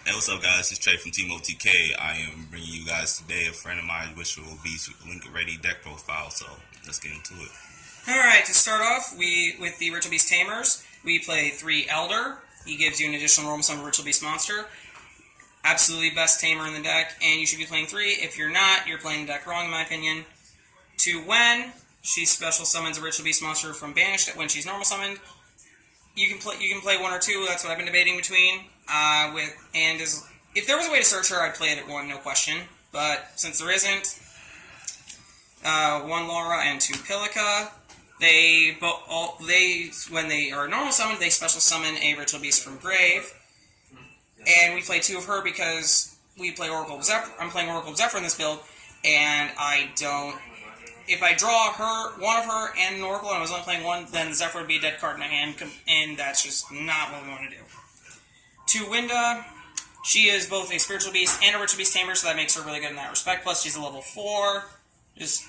Hey, what's up, guys? It's Trey from Team OTK. I am bringing you guys today a friend of mine, which will be link ready deck profile. So let's get into it. Alright, to start off, with the Ritual Beast Tamers, we play 3 Elder. He gives you an additional normal summon Ritual Beast monster. Absolutely best tamer in the deck, and you should be playing 3. If you're not, you're playing the deck wrong, in my opinion. 2 Wen, she special summons a Ritual Beast monster from banished when she's normal summoned. You can play 1 or 2. That's what I've been debating between. If there was a way to search her, I'd play it at 1, no question. But since there isn't, 1 Laura and 2 Pilica. When they are normal summoned, they special summon a Ritual Beast from grave. And we play 2 of her because we play Oracle of Zephyr. I'm playing Oracle of Zephyr in this build, and I don't. If I draw one of her and an Oracle, and I was only playing 1, then the Zephyr would be a dead card in my hand, and that's just not what we want to do. 2 Winda, she is both a Spiritual Beast and a Ritual Beast Tamer, so that makes her really good in that respect. Plus, she's a level 4.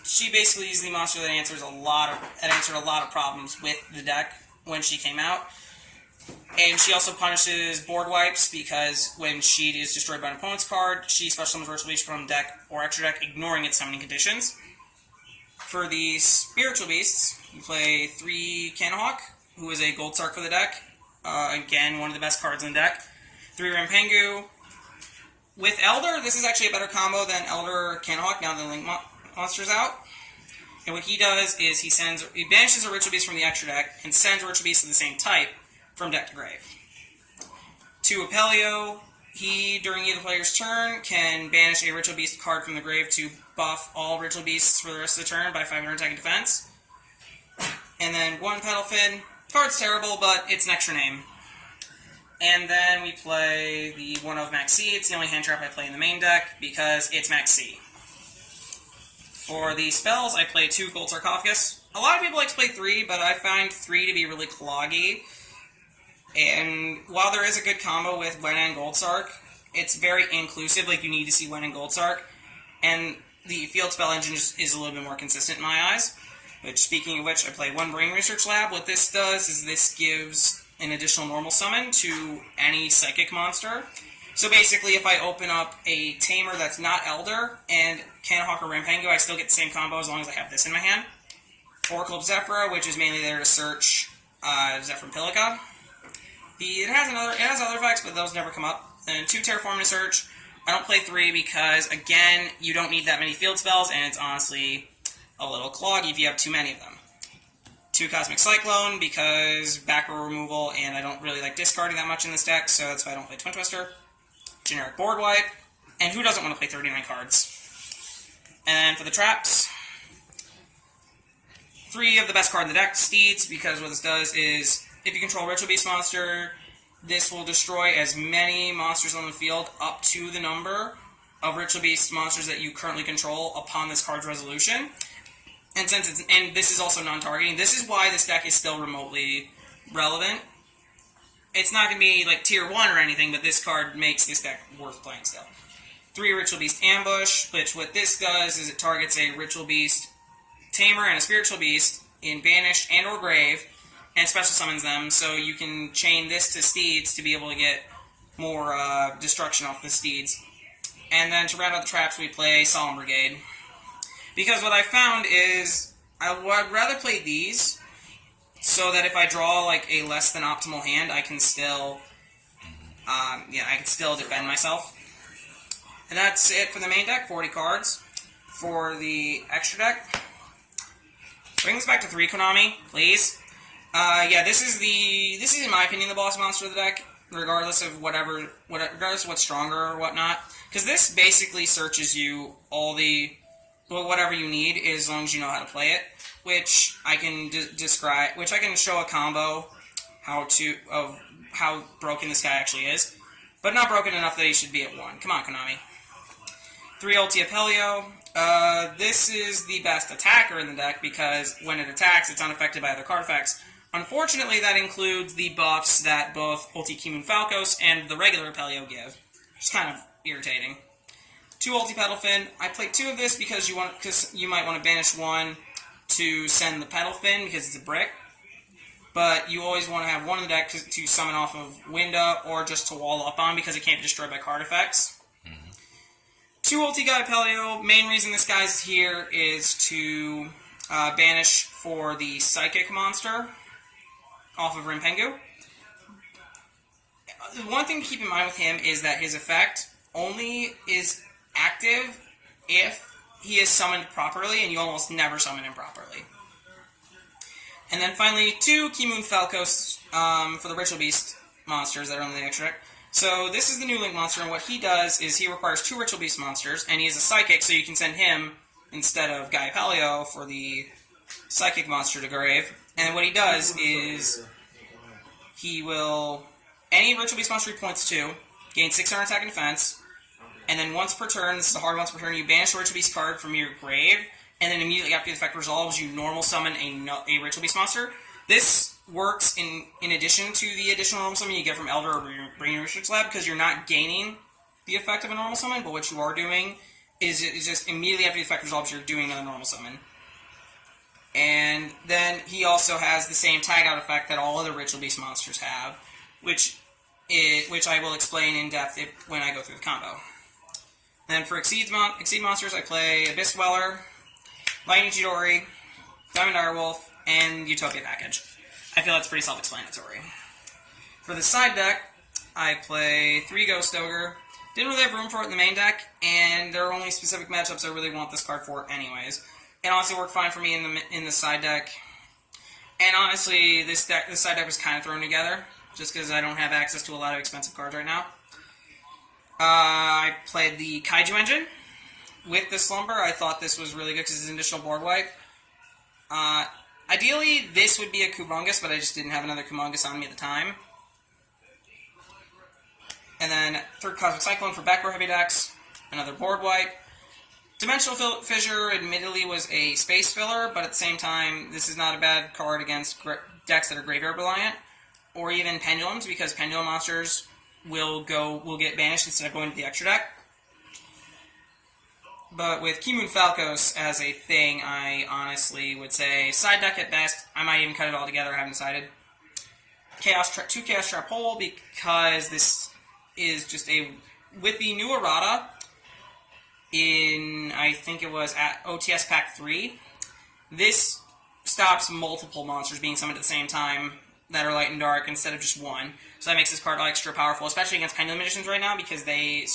She basically is the monster that answered a lot of problems with the deck when she came out. And she also punishes board wipes, because when she is destroyed by an opponent's card, she special summons Ritual Beast from deck or extra deck, ignoring its summoning conditions. For the Spiritual Beasts, you play 3 Cannahawk, who is a Gold Sark for the deck. Again, one of the best cards in the deck. 3 Rampengu. With Elder, this is actually a better combo than Elder Cannahawk, now that the Link monster's out. And what he does is he banishes a Ritual Beast from the extra deck and sends a Ritual Beast of the same type from deck to grave. 2 Apelio, he, during either player's turn, can banish a Ritual Beast card from the grave to buff all Ritual Beasts for the rest of the turn by 500 attack and defense. And then 1 Petalfin. Card's terrible, but it's an extra name. And then we play the 1 of Max C. It's the only hand trap I play in the main deck, because it's Max C. For the spells, I play 2 Gold Sarcophagus. A lot of people like to play 3, but I find 3 to be really cloggy. And while there is a good combo with Wen and Gold Sark, it's very inclusive. Like, you need to see Wen and Gold Sark. And the field spell engine just is a little bit more consistent in my eyes. Which, speaking of which, I play 1 Brain Research Lab. What this does is this gives an additional normal summon to any psychic monster. So basically, if I open up a Tamer that's not Elder and Cannahawk or Rampengu, I still get the same combo as long as I have this in my hand. Oracle of Zephyr, which is mainly there to search Zephyr and Pilica. It has other effects, but those never come up. And 2 Terraform to search. I don't play 3 because, again, you don't need that many field spells, and it's honestly a little cloggy if you have too many of them. 2 Cosmic Cyclone, because back row removal, and I don't really like discarding that much in this deck, so that's why I don't play Twin Twister. Generic board wipe, and who doesn't want to play 39 cards? And for the traps, 3 of the best card in the deck, Steeds, because what this does is, if you control a Ritual Beast monster, this will destroy as many monsters on the field up to the number of Ritual Beast monsters that you currently control upon this card's resolution. And this is also non-targeting. This is why this deck is still remotely relevant. It's not going to be like tier 1 or anything, but this card makes this deck worth playing still. 3 Ritual Beast Ambush, which what this does is it targets a Ritual Beast Tamer and a Spiritual Beast in Banished and or Grave, and special summons them, so you can chain this to Steeds to be able to get more destruction off the Steeds. And then to round out the traps, we play Solemn Brigade. Because what I found is, I would rather play these, so that if I draw like a less than optimal hand, I can still, defend myself. And that's it for the main deck, 40 cards. For the extra deck, bring this back to 3, Konami, please. This is in my opinion the boss monster of the deck, regardless of regardless of what's stronger or whatnot. Because this basically searches you whatever you need, as long as you know how to play it. Which I can which I can show a combo of how broken this guy actually is, but not broken enough that he should be at 1. Come on, Konami. 3 Ulti Apelio. This is the best attacker in the deck because when it attacks, it's unaffected by other card effects. Unfortunately, that includes the buffs that both Ulti Kimun Falcos and the regular Apelio give. It's kind of irritating. 2 Ulti Petalfin. I played 2 of this because you might want to banish 1 to send the Petalfin because it's a brick. but you always want to have one in the deck to summon off of Winda or just to wall up on because it can't be destroyed by card effects. 2 ulti Guy Pelio. Main reason this guy's here is to banish for the Psychic monster off of Rimpengu. One thing to keep in mind with him is that his effect only is active if he is summoned properly, and you almost never summon him properly. And then finally, 2 Keymoon Falcos for the Ritual Beast monsters that are on the extra deck. So this is the new Link monster, and what he does is he requires 2 Ritual Beast monsters, and he is a Psychic, so you can send him instead of Guy Pelio for the Psychic monster to grave. And what he does is he will... Any Ritual Beast monster he points to, gain 600 attack and defense, and then once per turn, this is the hard once per turn, you banish a Ritual Beast card from your grave, and then immediately after the effect resolves, you normal summon a Ritual Beast monster. This works in addition to the additional normal summon you get from Elder or Brain Research Lab, because you're not gaining the effect of a normal summon, but what you are doing is just immediately after the effect resolves, you're doing another normal summon. And then he also has the same tag out effect that all other Ritual Beast monsters have, which I will explain in depth when I go through the combo. Then for Exceed monsters, I play Abyss Dweller, Lightning Chidori, Diamond Direwolf, and Utopia Package. I feel that's pretty self-explanatory. For the side deck, I play 3 Ghost Ogre. Didn't really have room for it in the main deck, and there are only specific matchups I really want this card for anyways. It honestly worked fine for me in the side deck. And honestly, this side deck was kind of thrown together, just because I don't have access to a lot of expensive cards right now. I played the Kaiju Engine with the Slumber. I thought this was really good because it's an additional board wipe. Ideally, this would be a Kumongus, but I just didn't have another Kumongus on me at the time. And then 3rd Cosmic Cyclone for back row heavy decks, another board wipe. Dimensional Fissure admittedly was a space filler, but at the same time, this is not a bad card against decks that are graveyard reliant, or even Pendulums, because Pendulum monsters will get banished instead of going to the extra deck. But with Keymoon Falcos as a thing, I honestly would say side deck at best. I might even cut it all together. I haven't decided. 2 Chaos Trap Hole, because this is just with the new errata in, I think it was at OTS Pack 3, this stops multiple monsters being summoned at the same time that are light and dark instead of just one. So that makes this card extra powerful, especially against Pendulum Magicians right now, because they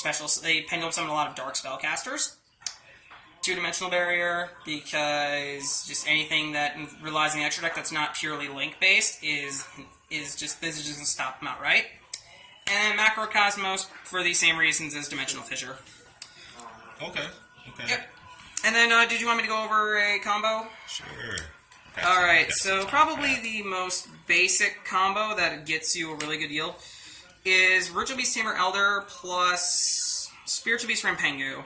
Pendulum summon a lot of dark spellcasters. 2-dimensional barrier, because just anything that relies on the extra deck that's not purely link based is just gonna stop them outright. And Macrocosmos for the same reasons as Dimensional Fissure. Okay. Yep. And then, did you want me to go over a combo? Sure. Alright, so probably the most basic combo that gets you a really good yield is Ritual Beast Tamer Elder plus Spiritual Beast Rimpengu.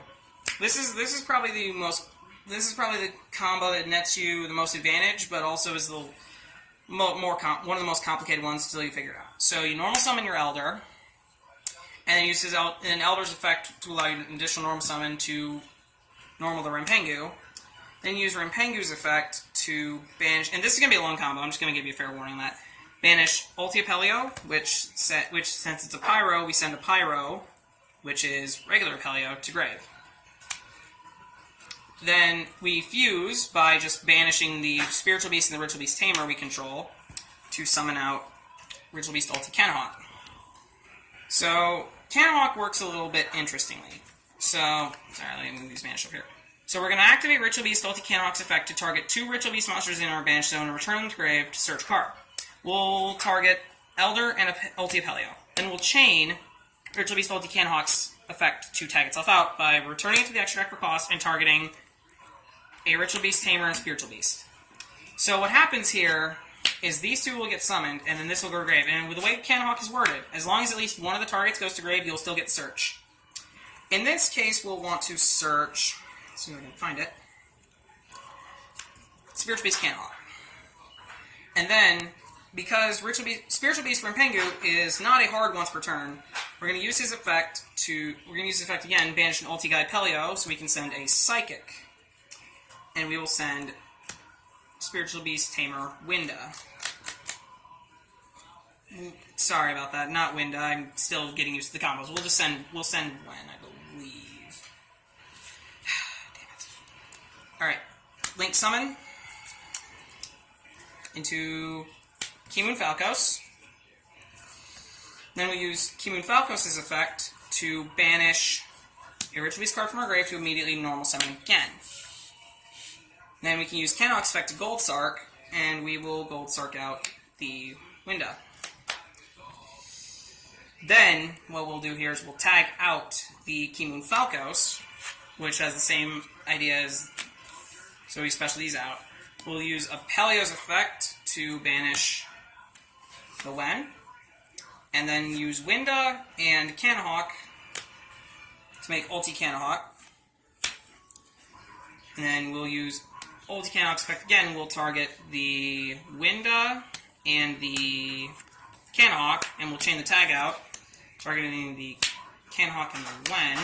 This is probably the combo that nets you the most advantage, but also is the one of the most complicated ones until you figure it out. So you normal summon your Elder, and then use an Elder's effect to allow you an additional normal summon to normal the Rimpengu. Then use Rimpengu's effect to banish, and this is going to be a long combo, I'm just going to give you a fair warning on that. Banish Ultia Pelio, which since it's a Pyro, we send a Pyro, which is regular Pelio, to grave. Then we fuse by just banishing the Spiritual Beast and the Ritual Beast Tamer we control to summon out Ritual Beast Ulti Cannonhawk. So, Cannonhawk works a little bit interestingly. So, sorry, let me move these banish up here. So we're going to activate Ritual Beast Ulti Cannonhawk's effect to target 2 Ritual Beast monsters in our banish zone and return them to grave to search card. We'll target Elder and Ultia Pelio. Then we'll chain Ritual Beast Ulti Cannonhawk's effect to tag itself out by returning it to the extra deck for cost and targeting a Ritual Beast Tamer and a Spiritual Beast. So what happens here is these 2 will get summoned, and then this will go to grave. And with the way Cannonhawk is worded, as long as at least one of the targets goes to grave, you'll still get search. In this case, we'll want to search, let's see if I can find it, Spiritual Beast Cannonhawk. And then, because Spiritual Beast Rimpengu is not a hard once per turn, we're going to use his effect again, banish an Ulti Guy Pelio, so we can send a Psychic. And we will send Spiritual Beast Tamer Winda. Sorry about that. Not Winda. I'm still getting used to the combos. We'll send Wen, I believe. Damn it. Alright. Link summon into Kimun Falcos. Then we'll use Kimun Falcos' effect to banish a Ritual Beast card from our grave to immediately normal summon again. Then we can use Kennock's effect to Gold Sark, and we will Gold Sark out the Winda. Then, what we'll do here is we'll tag out the Kimun Falcos, which has the same idea as... So we special these out. We'll use Apelio's effect to banish the Wen, and then use Winda and Cannahawk to make Ulti Cannahawk. And then we'll use Ulti Cannahawk's effect again. We'll target the Winda and the Cannahawk, and we'll chain the tag out, targeting the Cannahawk and the Wen.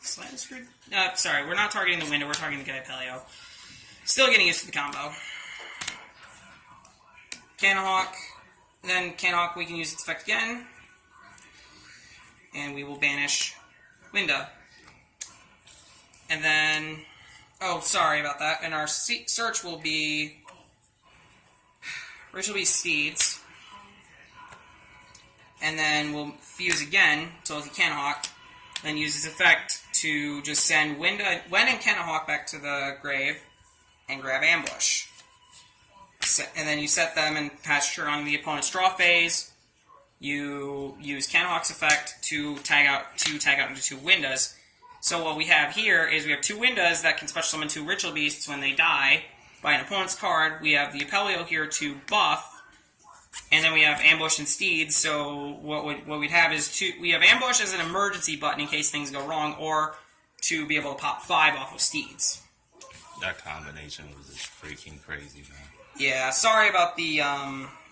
Slightly screwed. Sorry, we're not targeting the Winda, we're targeting the guy Apelio. Still getting used to the combo. Cannahawk. Then Cannahawk, we can use its effect again. And we will banish Winda. And then... Oh, sorry about that. And our search will be... Ritual Beast Steeds. And then we'll fuse again to Ulti Cannahawk. Then use its effect to just send Wen and Cannahawk back to the grave and grab Ambush. And then you set them and pass turn on the opponent's draw phase. You use Cannahawk's effect to tag out into two Windas. So what we have here is we have two Windas that can special summon two Ritual Beasts when they die by an opponent's card. We have the Apelio here to buff. And then we have Ambush and Steeds, so what we'd have is we have Ambush as an emergency button in case things go wrong, or to be able to pop 5 off of Steeds. That combination was just freaking crazy, man. Yeah, sorry about the,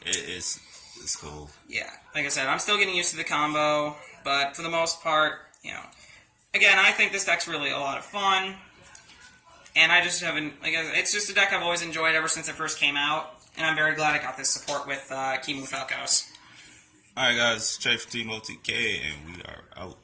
It's cool. Yeah, like I said, I'm still getting used to the combo, but for the most part, you know, again, I think this deck's really a lot of fun, and I just haven't, it's just a deck I've always enjoyed ever since it first came out. And I'm very glad I got this support with Kimun Falcos. Alright guys, Trey for Team OTK, and we are out.